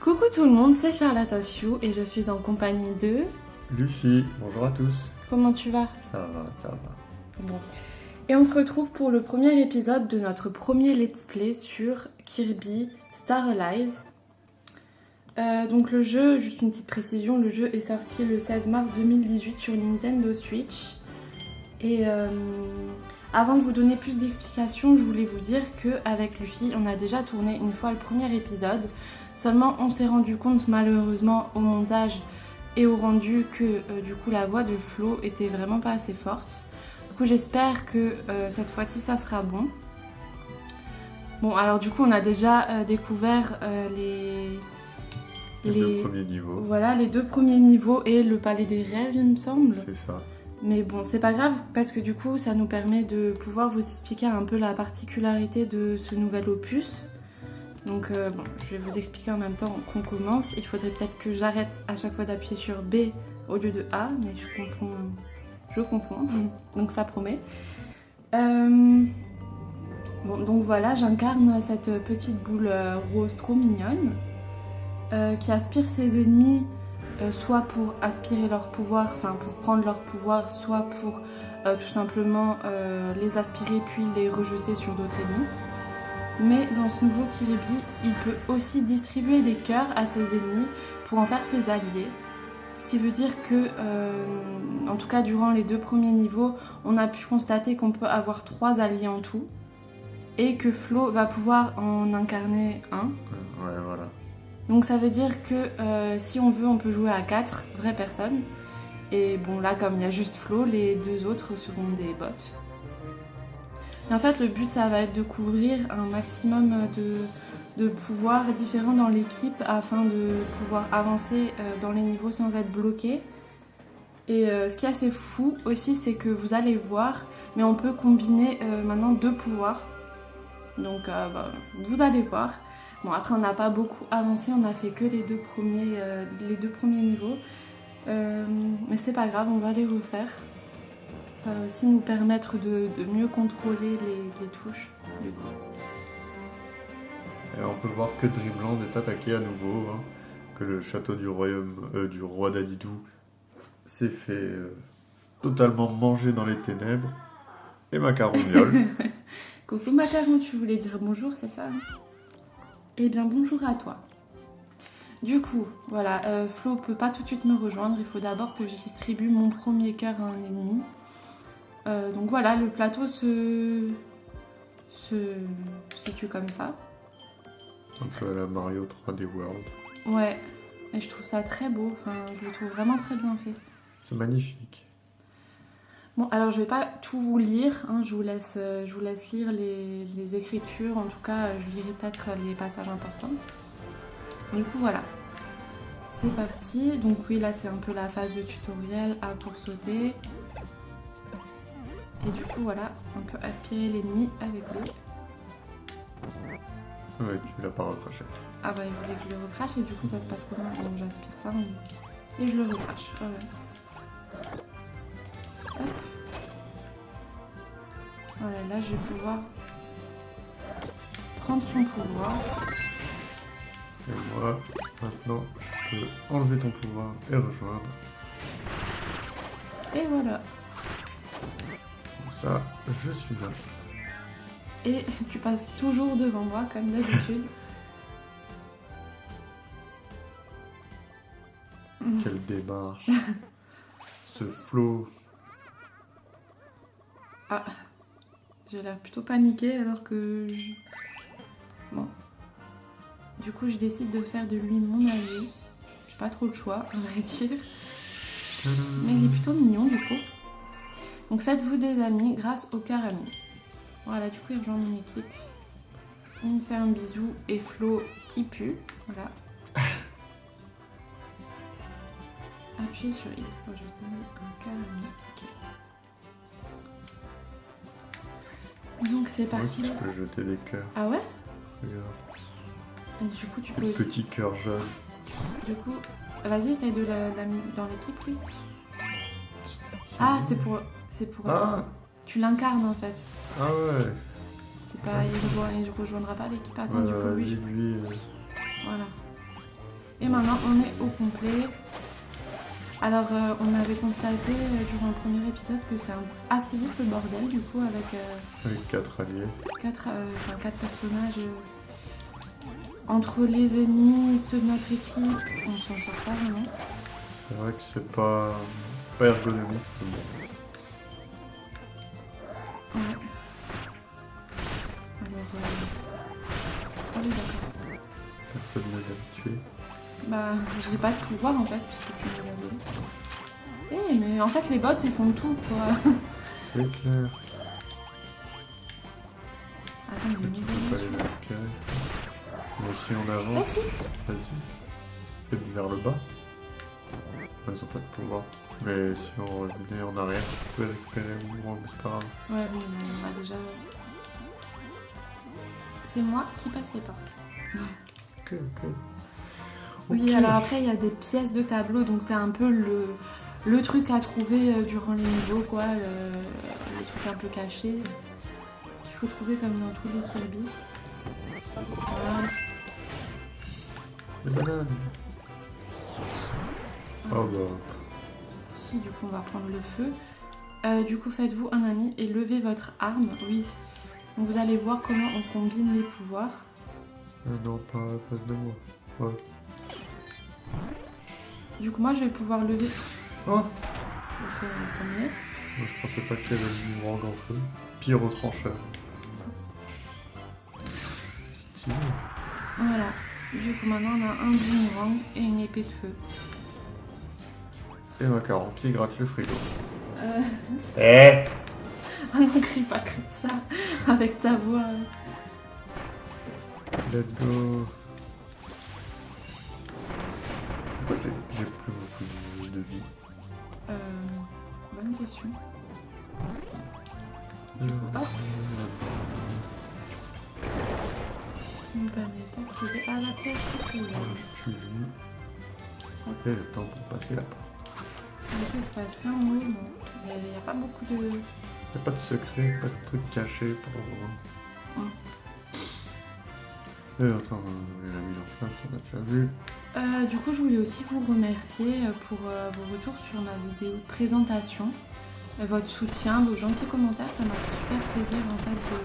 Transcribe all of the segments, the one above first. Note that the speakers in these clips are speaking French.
Coucou tout le monde, c'est Charlotte of You et je suis en compagnie de... Lucie, bonjour à tous. Comment tu vas? Ça va. Bon. Et on se retrouve pour le premier épisode de notre premier let's play sur Kirby Star Allies. Donc le jeu, juste une petite précision, le jeu est sorti le 16 mars 2018 sur Nintendo Switch. Et avant de vous donner plus d'explications, je voulais vous dire qu'avec Luffy, on a déjà tourné une fois le premier épisode. Seulement, on s'est rendu compte malheureusement au montage et au rendu que du coup la voix de Flo était vraiment pas assez forte. Du coup, j'espère que cette fois-ci, ça sera bon. Bon, alors du coup, on a déjà découvert Les deux premiers niveaux. Voilà, les deux premiers niveaux et le palais des rêves, il me semble. C'est ça. Mais bon, c'est pas grave parce que du coup, ça nous permet de pouvoir vous expliquer un peu la particularité de ce nouvel opus. Donc bon, je vais vous expliquer en même temps qu'on commence. Il faudrait peut-être que j'arrête à chaque fois d'appuyer sur B au lieu de A, mais je confonds. Donc ça promet. Bon, donc voilà, j'incarne cette petite boule rose trop mignonne qui aspire ses ennemis soit pour aspirer leur pouvoir, enfin pour prendre leur pouvoir, soit pour tout simplement les aspirer puis les rejeter sur d'autres ennemis. Mais dans ce nouveau Kirby, il peut aussi distribuer des cœurs à ses ennemis pour en faire ses alliés. Ce qui veut dire que, en tout cas durant les deux premiers niveaux, on a pu constater qu'on peut avoir 3 alliés en tout. Et que Flo va pouvoir en incarner un. Ouais, voilà. Donc ça veut dire que si on veut, on peut jouer à 4 vraies personnes. Et bon là, comme il y a juste Flo, les deux autres seront des bots. Et en fait, le but, ça va être de couvrir un maximum de pouvoirs différents dans l'équipe afin de pouvoir avancer dans les niveaux sans être bloqué. Et ce qui est assez fou aussi, c'est que vous allez voir, mais on peut combiner maintenant 2 pouvoirs. Donc vous allez voir. Bon, après, on n'a pas beaucoup avancé, on a fait que les deux premiers niveaux. Mais c'est pas grave, on va les refaire. Ça va aussi nous permettre de mieux contrôler les touches. Du coup. Et on peut voir que Dreamland est attaqué à nouveau, hein, que le château du royaume du roi Dadidou s'est fait totalement manger dans les ténèbres. Et Macaron viole. Coucou Macaron, tu voulais dire bonjour, c'est ça? Eh bien bonjour à toi. Du coup, voilà, Flo peut pas tout de suite me rejoindre, il faut d'abord que je distribue mon premier cœur à un ennemi. Donc voilà, le plateau se situe comme ça. Un peu à la Mario 3D World. Ouais, et je trouve ça très beau, enfin je le trouve vraiment très bien fait. C'est magnifique. Bon, alors je vais pas tout vous lire, hein, je vous laisse lire les écritures, en tout cas je lirai peut-être les passages importants. Du coup voilà, c'est parti. Donc oui, là c'est un peu la phase de tutoriel A pour sauter. Et du coup voilà, on peut aspirer l'ennemi avec B. Ouais, tu l'as pas recraché. Ah bah il voulait que je le recrache et du coup ça se passe comment? Donc j'aspire ça et je le recrache. Voilà. Hop. Voilà, là je vais pouvoir prendre son pouvoir. Et moi, maintenant, je peux enlever ton pouvoir et rejoindre. Et voilà. Comme ça, je suis là. Et tu passes toujours devant moi comme d'habitude. Quelle démarche. Ce flow. Ah, j'ai l'air plutôt paniquée alors que... Bon. Du coup, je décide de faire de lui mon allié. J'ai pas trop le choix, à vrai dire. Mais il est plutôt mignon du coup. Donc faites-vous des amis grâce au cœur ami. Voilà, du coup il rejoint mon équipe. Il me fait un bisou et Flo il pue. Voilà. Appuyez sur Hit pour jeter un cœur ami. Ok. Donc c'est Moi parti. aussi, je peux jeter des cœurs. Ah ouais? Regarde. Et du coup tu peux Le aussi. petit cœur jaune. Du coup, vas-y, essaye de la dans l'équipe, oui. Ah, c'est pour Ah, tu l'incarnes en fait. ah ouais. C'est pas, il rejoindra pas l'équipe. Attends, du coup, Vas-y, oui. lui. Voilà. Et maintenant, on est au complet. Alors, on avait constaté durant le premier épisode que c'est assez vite le bordel, du coup, avec Avec 4 alliés. 4 personnages. Entre les ennemis, ceux de notre équipe, on s'en sort pas vraiment. C'est vrai que c'est pas ergonomique. Mais bon. Ouais. Alors, ah oui, d'accord. Personne ne l'a tué. Bah, j'ai pas de pouvoir en fait, puisque tu me l'as donné. Eh, mais en fait, les bots ils font tout quoi. C'est clair. Attends, il y a Tu une peux nouvelle pas les mission. récupérer. Mais si on Ah avance, si. vas-y. Faites vers le bas. Ils ont pas de pouvoir. Mais si on revenait en arrière, tu peux récupérer ou moins, mais c'est pas grave. Ouais, bon, on a déjà. C'est moi qui passe les portes. Ok. Oui, Ok. alors après, il y a des pièces de tableau, donc c'est un peu le truc à trouver durant les niveaux, quoi. Le truc un peu caché qu'il faut trouver comme dans tous les Kirby. Voilà. Les bananes. Oh bah. Si, du coup, on va prendre le feu. Du coup, faites-vous un ami et levez votre arme. Oui. Donc, vous allez voir comment on combine les pouvoirs. Non, pas à place de moi. Ouais. Du coup, moi, je vais pouvoir lever. Oh, Je le fais en premier. moi, je pensais pas qu'il y avait une boomerang en feu. Pire au trancheur. Stylé. Voilà. Du coup, maintenant, on a un boomerang et une épée de feu. Et Macaron qui gratte le frigo. Ah non, crie pas comme ça, avec ta voix. Let's go. Pourquoi j'ai plus beaucoup de vie? Bonne question. Qui nous permet d'accéder à la pièce supérieure. Plus vie. Ok, le temps pour passer la porte. Du coup, il se passe rien en haut, non. Il n'y a pas beaucoup de... Y'a pas de secret, pas de truc caché pour voir. Et attends, la mise en flamme, on a déjà vu. Du coup, je voulais aussi vous remercier pour vos retours sur ma vidéo de présentation. Votre soutien, vos gentils commentaires, ça m'a fait super plaisir en fait de...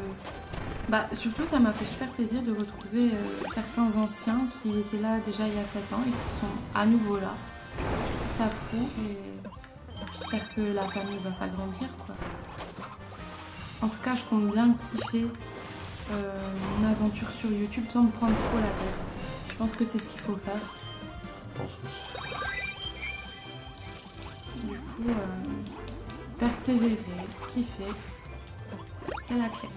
Bah, surtout, ça m'a fait super plaisir de retrouver certains anciens qui étaient là déjà il y a 7 ans et qui sont à nouveau là. Je trouve ça fou et j'espère que la famille va s'agrandir, quoi. En tout cas, je compte bien kiffer mon aventure sur YouTube sans me prendre trop la tête. Je pense que c'est ce qu'il faut faire. Je pense aussi. Du coup, persévérer, kiffer, c'est la clé.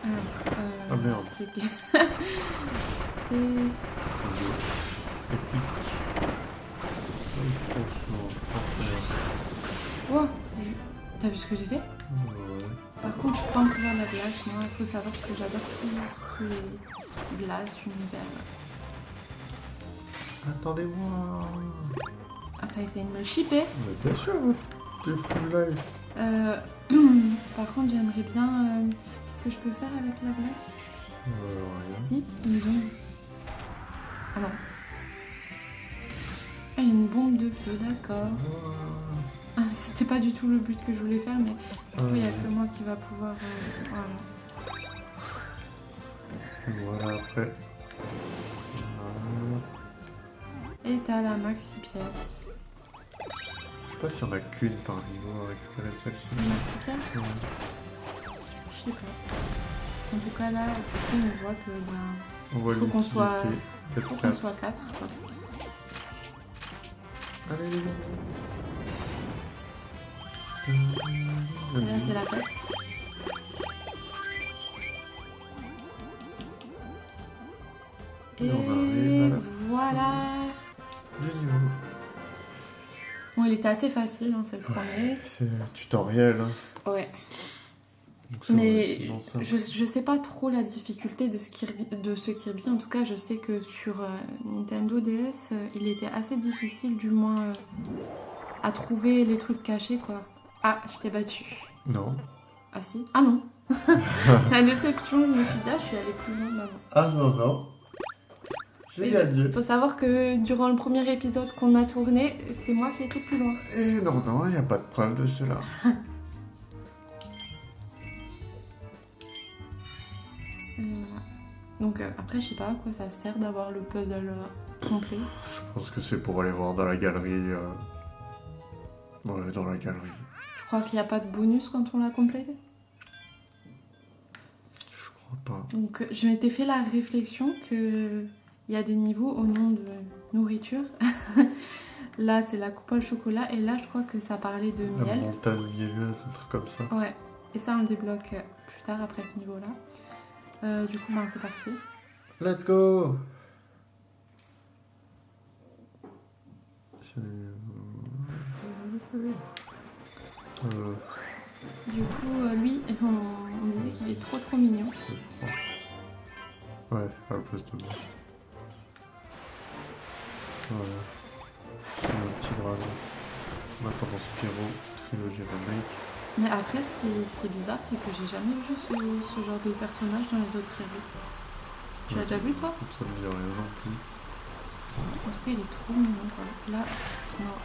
Alors, Ah merde. c'est... Épique. Oh, t'as vu ce que j'ai fait? Ouais. Par contre, je prends couvert de la glace. Moi, il faut savoir que j'adore tout ce qui est glace, univers. Attendez-moi. Ah, t'as essayé de me shipper? Mais bien sûr, t'es full life. Par contre, j'aimerais bien... Qu'est-ce que je peux faire avec la glace? Rien. Si, une bombe. Ah non. Ah, il y a une bombe de feu, d'accord. Ah, c'était pas du tout le but que je voulais faire, mais du coup, il n'y a que moi qui va pouvoir... voilà. Et voilà après. Voilà. Et t'as la maxi pièce. Je sais pas si on a qu'une par niveau à récupérer celle-ci. La maxi pièce? Ouais. Je sais pas. En tout cas, là, du coup, on voit que... Ben, On voit faut qu'on soit... l'utilité. faut Peut-être qu'on 4. soit 4, quoi. Allez les gars. Et là, c'est la fête. Et on arrive à la voilà. Du niveau. Bon, il était assez facile, hein, c'est le premier. C'est tutoriel. Hein. Ouais. Donc c'est Mais relativement simple. je sais pas trop la difficulté de ce Kirby. En tout cas, je sais que sur Nintendo DS, il était assez difficile, du moins, à trouver les trucs cachés, quoi. Ah, je t'ai battu. Non. Ah si. Ah non. La déception, je me suis dit, ah, je suis allée plus loin maman. Ah non, non. J'ai gagné. Il faut savoir que durant le premier épisode qu'on a tourné, c'est moi qui étais plus loin. Et non, non, il n'y a pas de preuve de cela. Voilà. Donc après, je sais pas à quoi ça sert d'avoir le puzzle complet. Je pense que c'est pour aller voir dans la galerie. Ouais, dans la galerie. Je crois qu'il n'y a pas de bonus quand on l'a complété. Je crois pas. Donc je m'étais fait la réflexion que il y a des niveaux au nom de nourriture. Là, c'est la coupe au chocolat et là, je crois que ça parlait de La miel. montagne mielleuse, un truc comme ça. Ouais. Et ça, on le débloque plus tard après ce niveau-là. Du coup, c'est parti. Let's go. Du coup, lui, on disait qu'il est trop mignon. Ouais, à la place de moi. Voilà. C'est un petit dragon. Maintenant dans Spyro, trilogie remake. Mais après, ce qui est bizarre, c'est que j'ai jamais vu ce genre de personnage dans les autres Kirby. Tu l'as déjà vu, toi? Ça me dit rien non plus. En tout cas, il est trop mignon, quoi. Là, non.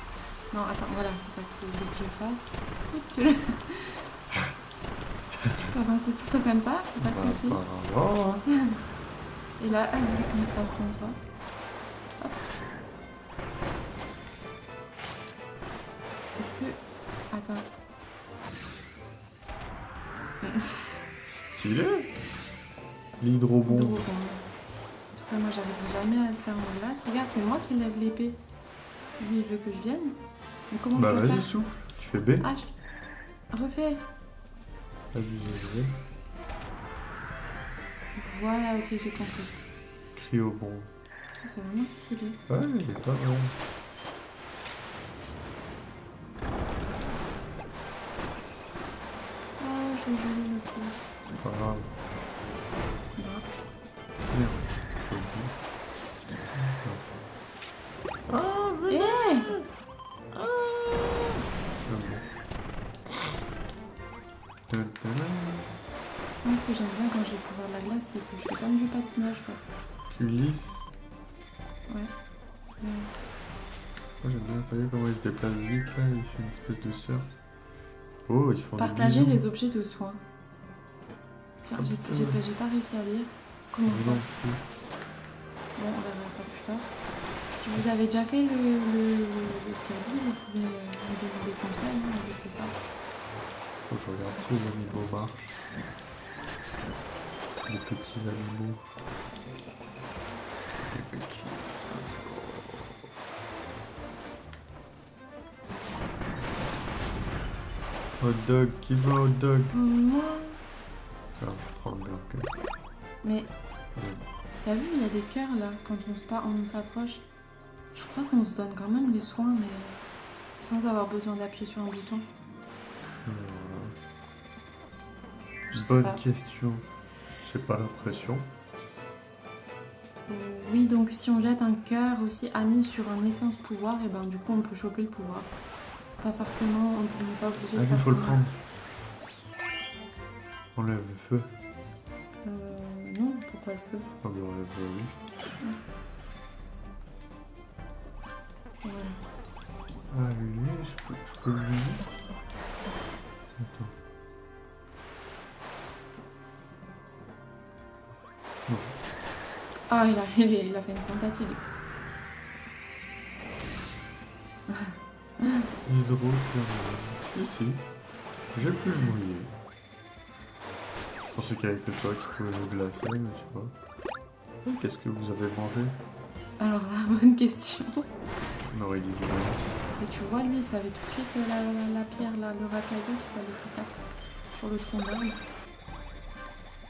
Non, attends, voilà, c'est ça qu'il veut que je fasse. C'est tout le temps comme ça, pas de soucis. Et là, une trace sans toi. Hop. Est-ce que... Attends. Stylé. L'hydrobombe. En tout cas, moi, j'arrive jamais à le faire en glace. Regarde, c'est moi qui lève l'épée. Lui, il veut que je vienne. Mais comment je peux vas-y, faire? souffle. Tu fais B. Ah, refais. Vas-y, je vais. Voilà, ok, j'ai compris. Cryobombe. C'est vraiment stylé. Ouais, il est pas mal. Oh, j'ai joli le coup. C'est pas grave. Bah. Merde. Moi, ce que j'aime bien quand j'ai le pouvoir de la glace, c'est que je fais comme du patinage, quoi. Tu lisses. Ouais. Moi j'aime bien, t'as vu comment il se déplace vite là, il fait une espèce de surf. Oh, ils font Partager des bisous. les objets de soins. Tiens, j'ai pas réussi à lire. Comment ça? Non plus. Bon, on verra ça plus tard. Si vous avez déjà fait le Kirby, vous pouvez me donner des conseils, n'hésitez pas. Faut que je regarde si les animaux marchent. Les petits animaux. Les petits. Hot dog, qui veut hot dog? Moi. Alors, je prends le dog. Mais Ouais. t'as vu, il y a des cœurs là, quand on s'approche. Je crois qu'on se donne quand même les soins, mais sans avoir besoin d'appuyer sur un bouton. Je sais Bonne pas. question. J'ai pas l'impression. Oui, donc si on jette un cœur aussi ami sur un essence pouvoir, et ben du coup on peut choper le pouvoir. Pas forcément, on n'est pas obligé de Ah, faire il faut le ça. prendre. Enlève le feu. Non, pourquoi le feu? Ah, mais enlève le oui. Voilà. Ah, lui, je peux le lui. Attends. Non. Ah, il a fait une tentative. Hydrothermal. Si. J'ai pu le mouiller. Je pensais qu'il y avait que toi qui pouvais le glacer, mais tu vois. Et qu'est-ce que vous avez mangé? Alors là, bonne question. On aurait dit du maïs. Et tu vois, lui, il savait tout de suite la pierre, là, le racaillou qu'il fallait qu'il tape sur le tronc d'arbre.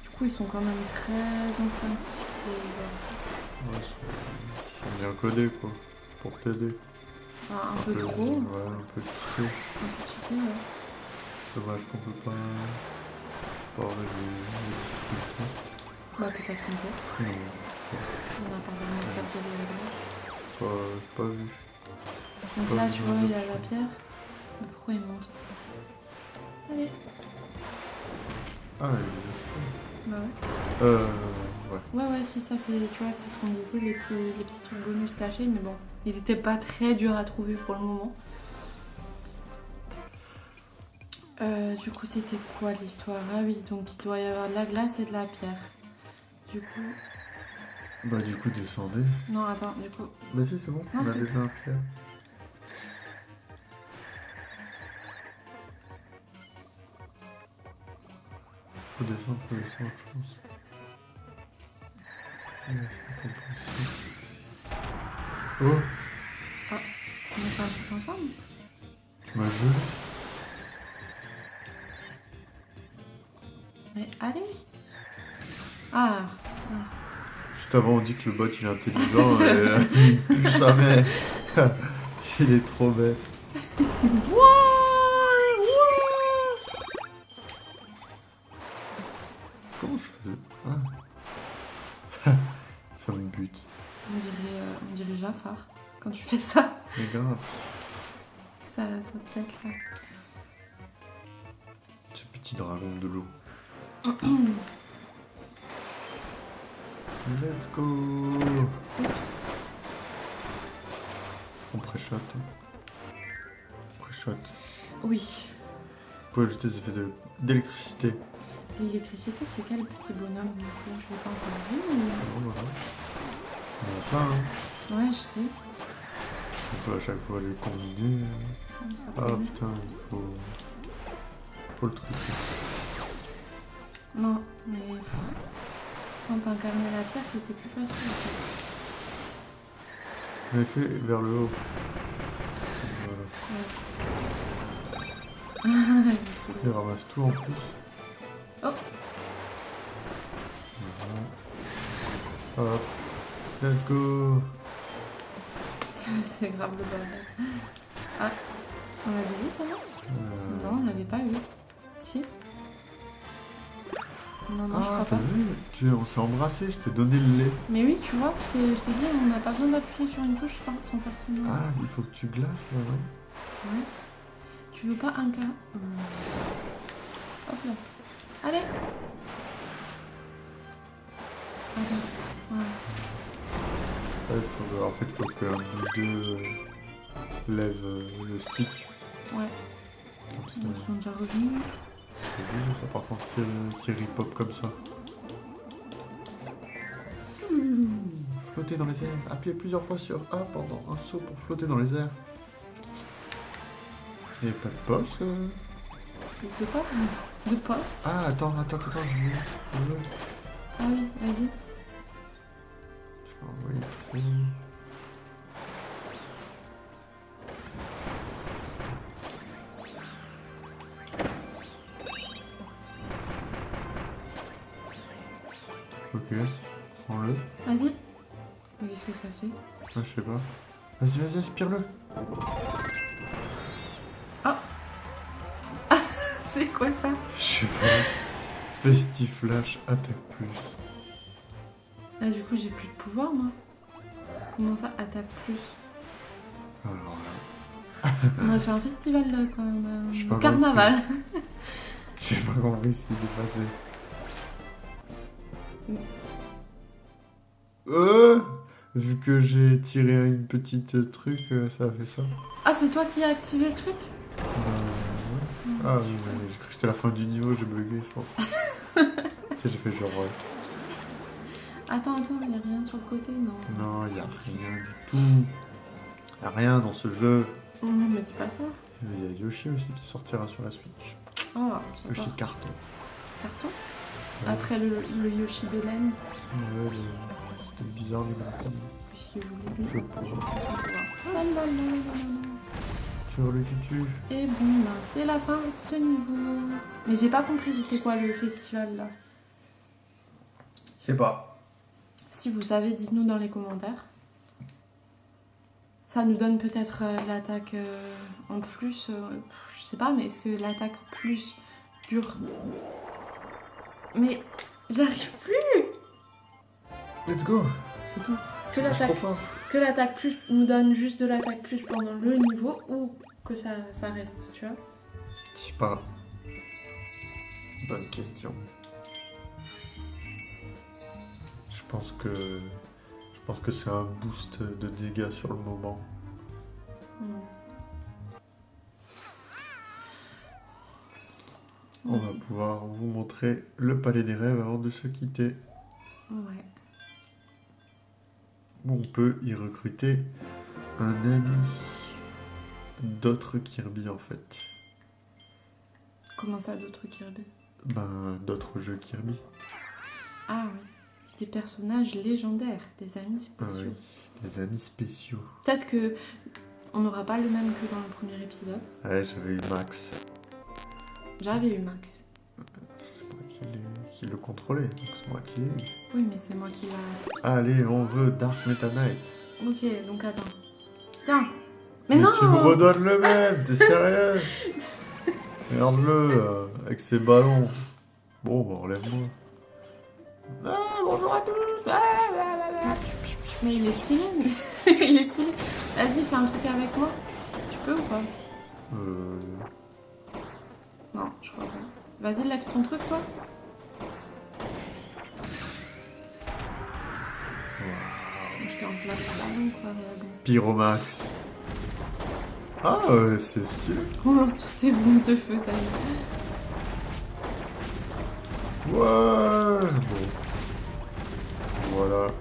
Du coup, ils sont quand même très instinctifs. Ouais, ils sont bien codés, quoi. Pour t'aider. Un peu trop. Ouais, un peu cheaté. Un petit peu, ouais. Dommage qu'on peut pas avoir les difficultés. Bah, peut-être qu'on peut. Non, On n'a pas vraiment regardé les réglages. pas vu. Donc Pas là, vu tu dans vois, il y a les la options. pierre. Mais pourquoi il monte? Allez. Ah, il Bah ouais. est ouais. Ouais, si ça c'est, tu vois, c'est ce qu'on disait, les petits trucs bonus cachés, mais bon, il était pas très dur à trouver pour le moment. Du coup, c'était quoi l'histoire? Ah oui, donc il doit y avoir de la glace et de la pierre. Du coup... Bah du coup, descendez. Non, attends, du coup... Bah si, c'est bon, Non, on a c'est- déjà un pierre. Faut descendre, je pense. Oh, On a fait un truc ensemble? tu m'as gelé. Mais allez! Ah! Juste avant, on dit que le bot il est intelligent et il pue sa mère. Il est trop bête. Comment je fais? Ah. Ça me bute. On dirait Jafar quand tu fais ça. Mais grave. Ça te pète là. Ce petit dragon de l'eau. Let's go. On pré-shot. Pré-shot. Oui. Vous pouvez ajouter des effets d'électricité. L'électricité, c'est quel petit bonhomme du coup? Je l'ai pas encore vu ou... Oh, voilà. Il y en a plein, hein. Ouais, je sais. On peut à chaque fois les combiner. Ça Ah permet. putain, il faut le truc. Non, mais quand t'incarnais la pierre, c'était plus facile. Mais fait vers le haut. Voilà. Ouais. Il ramasse tout en plus. Oh. Voilà. Hop. Let's go. C'est grave le bordel. Ah, on l'avait vu ça là? Non, on l'avait pas eu. Si? Non, je crois t'as pas. vu, on s'est embrassé, je t'ai donné le lait. Mais oui, tu vois, je t'ai dit, on n'a pas besoin d'appuyer sur une touche sans forcément. Ah, il faut que tu glaces là, non? Ouais. Tu veux pas un cas? Hop là. Allez! Attends. Voilà. Ouais, en fait, il faut qu'un des deux lève le stick. Ouais. Comme ça. Ils sont déjà revenus. T'as vu, ça par contre, Thierry pop comme ça. Flotter dans les airs. Appuyez plusieurs fois sur A pendant un saut pour flotter dans les airs. Il n'y a pas de boss De quoi? De poste? Ah, attends, je veux. Ah oui, vas-y. Je vais envoyer trop. Ok, prends-le. Vas-y. Mais qu'est-ce que ça fait? Ah, je sais pas. Vas-y, aspire-le. C'est quoi ça? Je sais pas. Festiflash, attaque plus. Ah, du coup, j'ai plus de pouvoir, moi. Comment ça, attaque plus? Alors là, On a fait un festival là, quand même. Je sais pas Carnaval. j'ai pas compris ce qui s'est passé. Vu que j'ai tiré une petite truc, ça a fait ça. Ah, c'est toi qui as activé le truc? Ouais. Ah oui, mais j'ai cru que c'était la fin du niveau, j'ai bugué, je pense. Tu sais, j'ai fait genre... Attends, il n'y a rien sur le côté, non? Non, il y a rien du tout. Y a rien dans ce jeu. Non, mais dis pas ça. Il y a Yoshi aussi qui sortira sur la Switch. Oh, Yoshi carton. Carton? Ouais. Après le Yoshi Belen. Ouais, c'était bizarre les graphismes. Si vous voulez. Je pense. Lalalala. Sur le tutu. Et bon, ben, c'est la fin de ce niveau. Mais j'ai pas compris c'était quoi le festival là. Je sais pas. Si vous savez, dites-nous dans les commentaires. Ça nous donne peut-être l'attaque en plus. Je sais pas, mais est-ce que l'attaque plus dure? Mais j'arrive plus. Let's go. C'est tout. Que l'attaque. Que l'attaque plus nous donne juste de l'attaque plus pendant le niveau ou que ça reste, tu vois? Je sais pas. Bonne question. Je pense que c'est un boost de dégâts sur le moment. On va pouvoir vous montrer le palais des rêves avant de se quitter. Ouais. Où on peut y recruter un ami. D'autres Kirby en fait. Comment ça, d'autres Kirby? Ben, d'autres jeux Kirby. Ah oui. Des personnages légendaires, des amis spéciaux. Oui, des amis spéciaux. Peut-être que on n'aura pas le même que dans le premier épisode. Ouais, j'avais eu Max. J'avais eu Max. C'est moi qui le contrôlais, donc c'est moi qui l'ai eu. Oui, mais c'est moi qui l'a... Allez, on veut Dark Meta Knight. Ok, donc attends. Tiens. Mais non. Tu me redonnes le même, t'es sérieux? Regarde-le, avec ses ballons. Bon, bah enlève-moi. Ah, bonjour à tous. Mais il est stylé. Il est stylé. Vas-y, fais un truc avec moi. Tu peux ou pas? Non, je crois pas. Vas-y, lève ton truc, toi. J'étais en place ballon, quoi. Pyromax. Ah, c'est stylé. On lance tous tes bombes de feu, ça y est. Ouais. Bon. Voilà.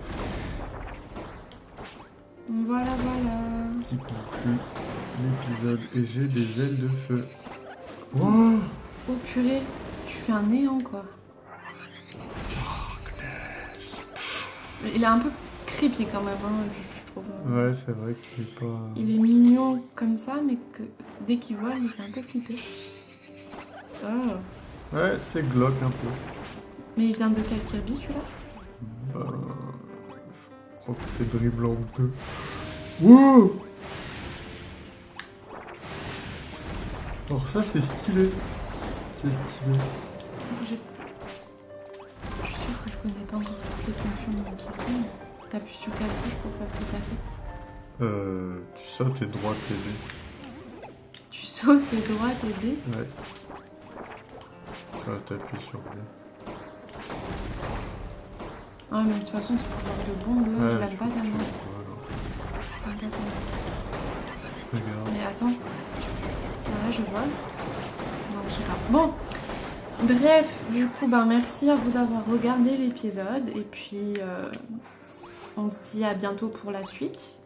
Voilà, voilà. Qui conclut l'épisode. Et j'ai des ailes de feu. Wow. Oh purée, tu fais un néant, quoi. Il est un peu creepy quand même, hein, je trouve. Ouais, c'est vrai qu'il est pas... Il est mignon comme ça, mais que dès qu'il vole, il fait un peu flipper. Oh. Ouais, c'est glauque un peu. Mais il vient de quel Kirby, celui-là? Je crois que c'est Dribblant 2. Wouh! Alors ça, c'est stylé. C'est stylé. Je suis sûre que je connais pas encore toutes les fonctions de mon Kirby. T'appuies sur quelle touche pour faire ce que t'as fait? Tu sautes et droite et B. Tu sautes et droite et B? Ouais. Tu vois, t'appuies sur B. Ouais, mais de toute façon, ce pouvoir de bombe, là, je l'aime pas tellement. Voilà. Je l'aime pas tellement. Regarde. Mais attends. Là, je vole. Non, je sais pas. Bon. Bref, du coup, merci à vous d'avoir regardé l'épisode. Et puis, on se dit à bientôt pour la suite.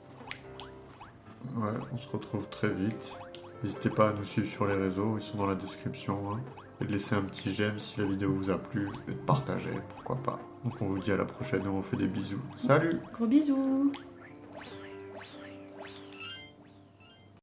Ouais, on se retrouve très vite. N'hésitez pas à nous suivre sur les réseaux, ils sont dans la description. Hein. Et de laisser un petit j'aime si la vidéo vous a plu. Et de partager, pourquoi pas. Donc on vous dit à la prochaine et on vous fait des bisous. Salut! Gros bisous!